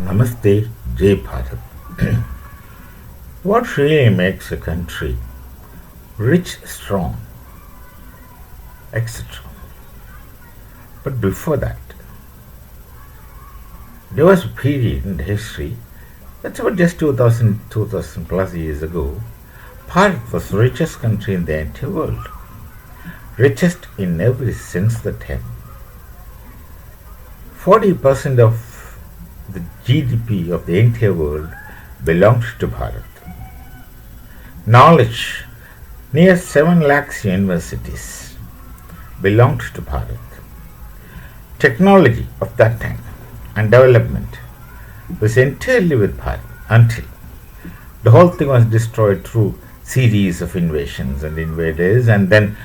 Namaste, Jai Bharat. What really makes a country rich, strong, etc. But before that, there was a period in the history, that's about just 2000 plus years ago, Bharat was the richest country in the entire world. Richest in every sense of the term. 40% of the GDP of the entire world belongs to Bharat. Knowledge, near 7 lakhs universities belonged to Bharat. Technology of that time and development was entirely with Bharat until the whole thing was destroyed through series of invasions and invaders, and then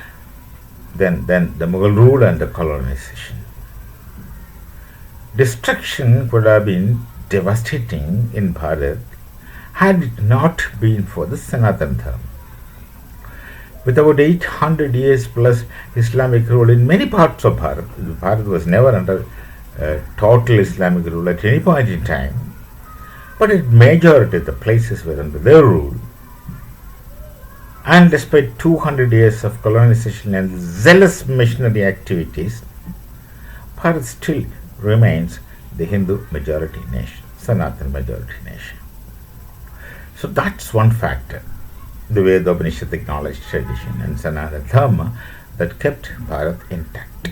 the Mughal rule and the colonization. Destruction could have been devastating in Bharat had it not been for the Sanatana Dharma. With about 800 years plus Islamic rule in many parts of Bharat, Bharat was never under total Islamic rule at any point in time, but in majority of the places were under their rule. And despite 200 years of colonization and zealous missionary activities, Bharat still remains the Hindu majority nation, Sanatana majority nation. So that's one factor, the way the Upanishad acknowledged tradition and Sanatana Dharma that kept Bharat intact.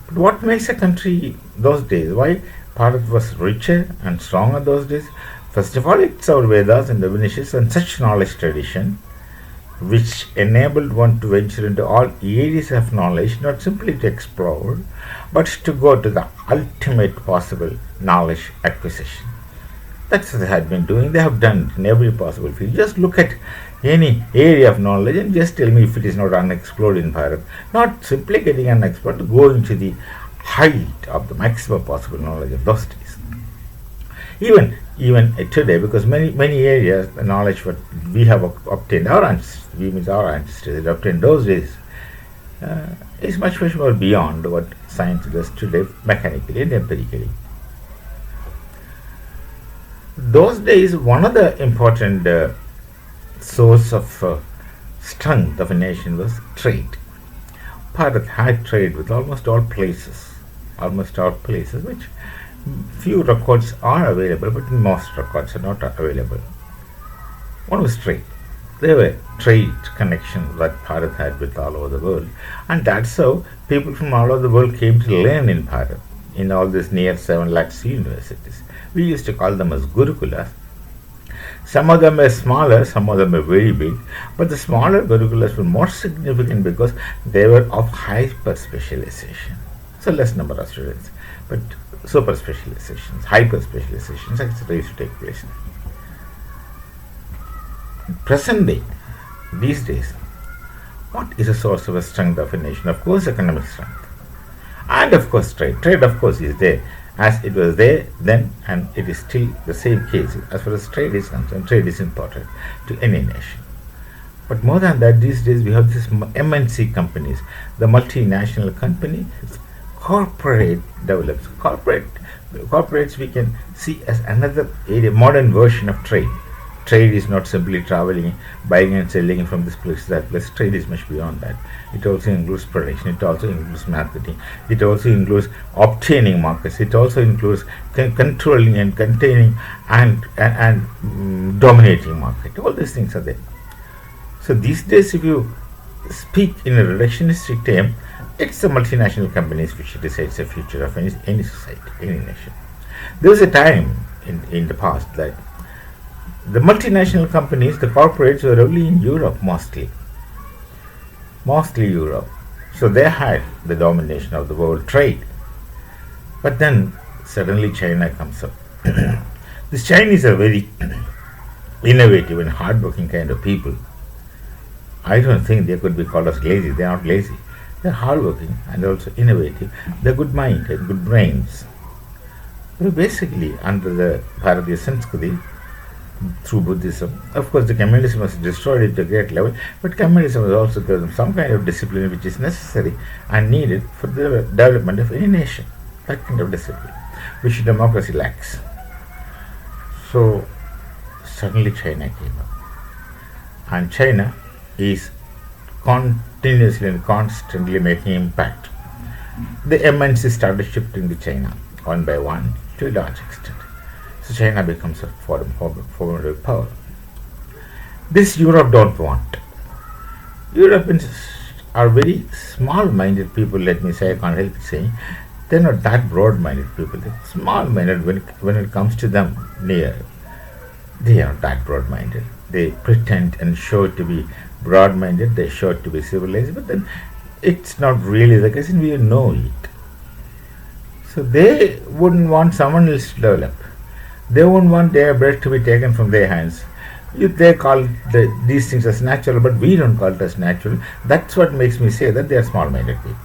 But what makes a country those days? Why Bharat was richer and stronger those days? First of all, it's our Vedas and the Upanishads and such knowledge tradition which enabled one to venture into all areas of knowledge, not simply to explore, but to go to the ultimate possible knowledge acquisition. That's what they had been doing. They have done it in every possible field. Just look at any area of knowledge and just tell me if it is not unexplored in Bharat. Not simply getting unexplored, going to the height of the maximum possible knowledge of those days. Even today, because many areas, the knowledge what we have obtained, our ancestors obtained those days, is much more beyond what science does today, mechanically and empirically. Those days, one of the important source of strength of a nation was trade. Bharat had trade with almost all places, which few records are available, but most records are not available. One was trade. There were trade connections that Bharat had with all over the world, and that's how people from all over the world came to learn in Bharat, in all these near 7 lakhs universities. We used to call them as Gurukulas. Some of them were smaller, some of them were very big, but the smaller Gurukulas were more significant because they were of hyper specialization. So less number of students, but super specializations, hyper specializations, etc. used to take place. Present day, these days, what is a source of a strength of a nation? Of course, economic strength. And of course, trade. Trade, of course, is there, as it was there then, and it is still the same case. As far as trade is concerned, trade is important to any nation. But more than that, these days we have these MNC companies, the multinational companies, corporate develops. Corporates we can see as another area, modern version of trade. Trade is not simply traveling, buying and selling from this place to that place. Trade is much beyond that. It also includes production. It also includes marketing. It also includes obtaining markets. It also includes controlling and containing and dominating market. All these things are there. So these days, if you speak in a reductionistic term, it's the multinational companies which decides the future of any society, any nation. There was a time in the past that the multinational companies, the corporates, were only in Europe mostly Europe. So they had the domination of the world trade. But then suddenly China comes up. These Chinese are very innovative and hardworking kind of people. I don't think they could be called as lazy. They are not lazy. They are hardworking and also innovative. They have good mind and good brains. They basically under the Bharatiya Sanskriti, through Buddhism. Of course, the communism was destroyed at a great level, but communism was also given them some kind of discipline which is necessary and needed for the development of any nation. That kind of discipline. which democracy lacks. So suddenly China came up, and China is continuously and constantly making impact. The MNCs started shifting to China one by one to a large extent. So China becomes a formidable power. This Europe don't want. Europeans are very small-minded people. Let me say, I can't help saying, they're not that broad-minded people. They're small-minded when it comes to them near. They are that broad-minded. They pretend and show to be broad-minded. They show to be civilized, but then it's not really the case, and we know it. So they wouldn't want someone else to develop. They wouldn't want their bread to be taken from their hands. If they call these things as natural, but we don't call it as natural, that's what makes me say that they are small-minded people.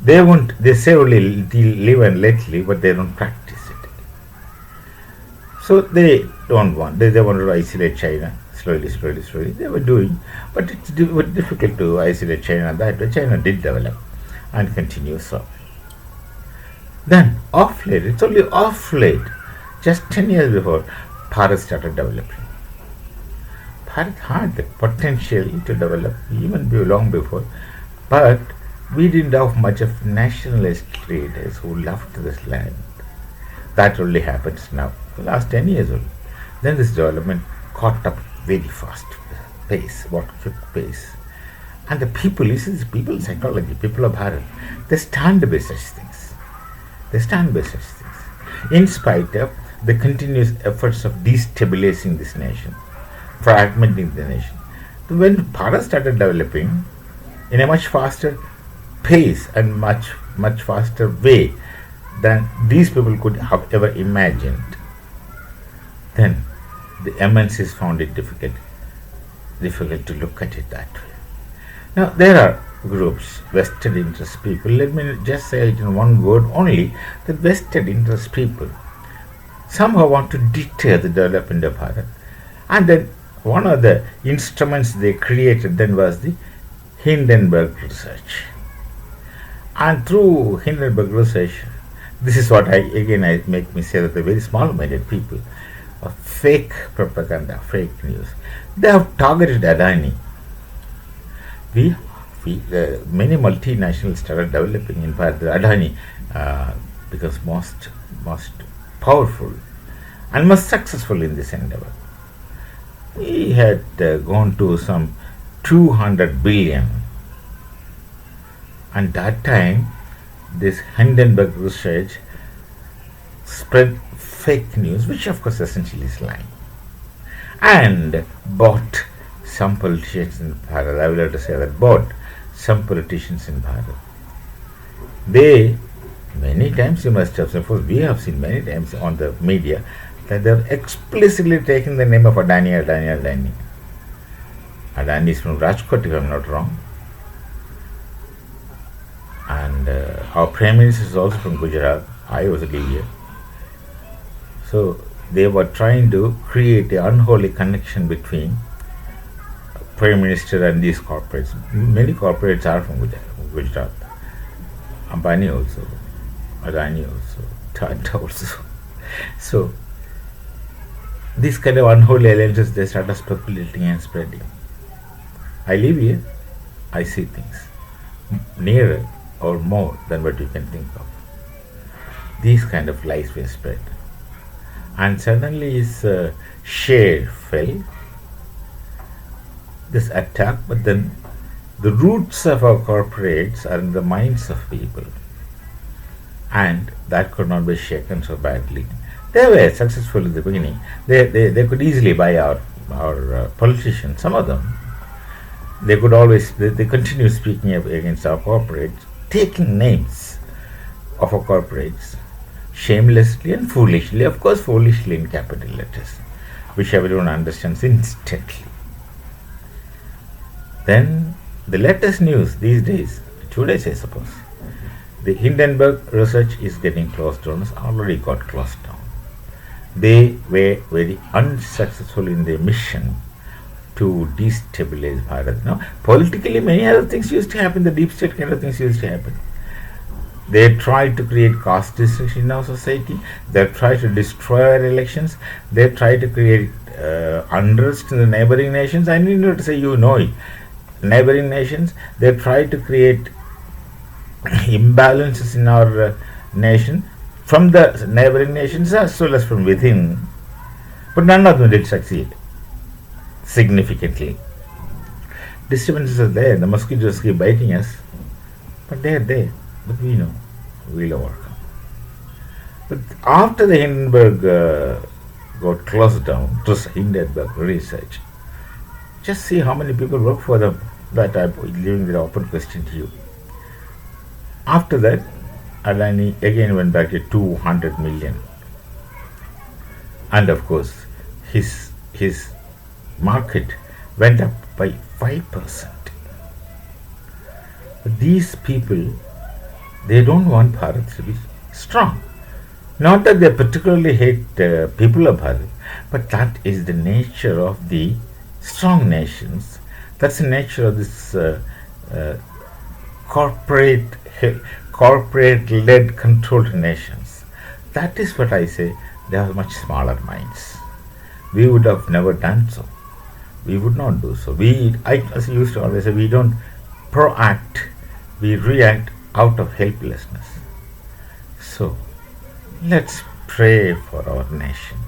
They say only live and let live, but they don't practice it. So they don't want, they wanted to isolate China slowly. They were doing, but it's difficult to isolate China that way. China did develop and continue so. Then off late, it's only off late, just 10 years before, Bharat started developing. Bharat had the potential to develop even long before, but we didn't have much of nationalist leaders who loved this land. That only happens now, the last 10 years only. Then this development caught up very fast pace, quick pace. And the people, you see, this people psychology, people of Bharat, they stand by such things. In spite of the continuous efforts of destabilizing this nation, fragmenting the nation. When Bharat started developing in a much faster pace and much faster way than these people could have ever imagined, then the MNCs found it difficult to look at it that way. Now there are groups, vested interest people. Let me just say it in one word only, the vested interest people somehow want to deter the development of Bharat. And then one of the instruments they created then was the Hindenburg research. And through Hindenburg research, this is what I make me say that the very small-minded people of fake propaganda, fake news, they have targeted Adani. Many multinationals started developing in Bharat. Adani becomes most powerful and most successful in this endeavor. He had gone to some 200 billion, and that time this Hindenburg research spread fake news, which of course essentially is lying, and bought some politicians in Bharat. I will have to say that bought some politicians in Bharat. They, many times you must have seen, we have seen many times on the media that they have explicitly taken the name of Adani. Adani is from Rajkot, if I am not wrong. And our Prime Minister is also from Gujarat. I was live here. So they were trying to create an unholy connection between Prime Minister and these corporates. Many corporates are from Gujarat. Ambani also, Adani also, Tata also. So these kind of unholy alliances, they started speculating and spreading. I live here, I see things nearer or more than what you can think of. These kind of lies were spread, and suddenly his share fell. This attack, but then the roots of our corporates are in the minds of people, and that could not be shaken so badly. They were successful in the beginning. They could easily buy our politicians, some of them. They could always, they continue speaking against our corporates, taking names of our corporates shamelessly and foolishly, of course foolishly in capital letters, which everyone understands instantly. Then the latest news these days, 2 days I suppose, the Hindenburg research is getting closed down, it's already got closed down. They were very unsuccessful in their mission to destabilize Bharat. Now, politically many other things used to happen, the deep state kind of things used to happen. They try to create caste distinction in our society. They try to destroy our elections. They try to create unrest in the neighboring nations. I need not say you know it. Neighboring nations, they try to create imbalances in our nation from the neighboring nations as well as from within. But none of them did succeed significantly. Disturbances are there. The mosquitoes keep biting us, but they are there. But we know we'll overcome. But after the Hindenburg got closed down, it was Hindenburg research. Just see how many people work for them. That I'm leaving the open question to you. After that, Adani again went back to 200 million, and of course, his market went up by 5%. But these people, they don't want Bharat to be strong. Not that they particularly hate people of Bharat, but that is the nature of the strong nations. That's the nature of this corporate corporate-led controlled nations. That is what I say. They have much smaller minds. We would have never done so. We would not do so. As I used to always say, we don't proact. We react out of helplessness. So, let's pray for our nation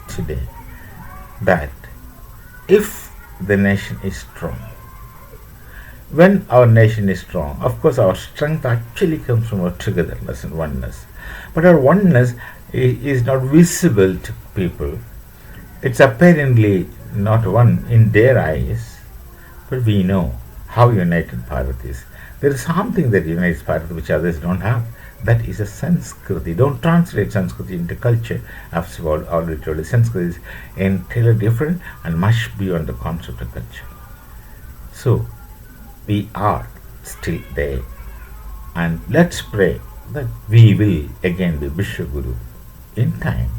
today that if the nation is strong, when our nation is strong, of course our strength actually comes from our togetherness and oneness. But our oneness is not visible to people. It's apparently not one in their eyes, but we know how united Bharat is. There is something that unites Bharat which others don't have. That is a Sanskriti. Don't translate Sanskriti into culture. I've already told you, Sanskrit is entirely different and much beyond the concept of culture. So, we are still there. And let's pray that we will again be Vishwaguru in time.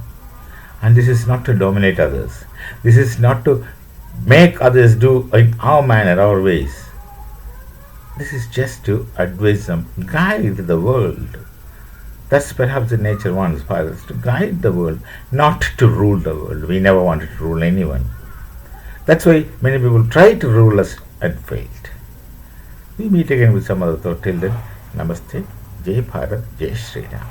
And this is not to dominate others. This is not to make others do in our manner, our ways. This is just to advise them, guide the world. That's perhaps the nature wants for us, to guide the world, not to rule the world. We never wanted to rule anyone. That's why many people try to rule us and failed. We meet again with some other thought. Till then, Namaste, Jai Bharat, Jai Shri Ram.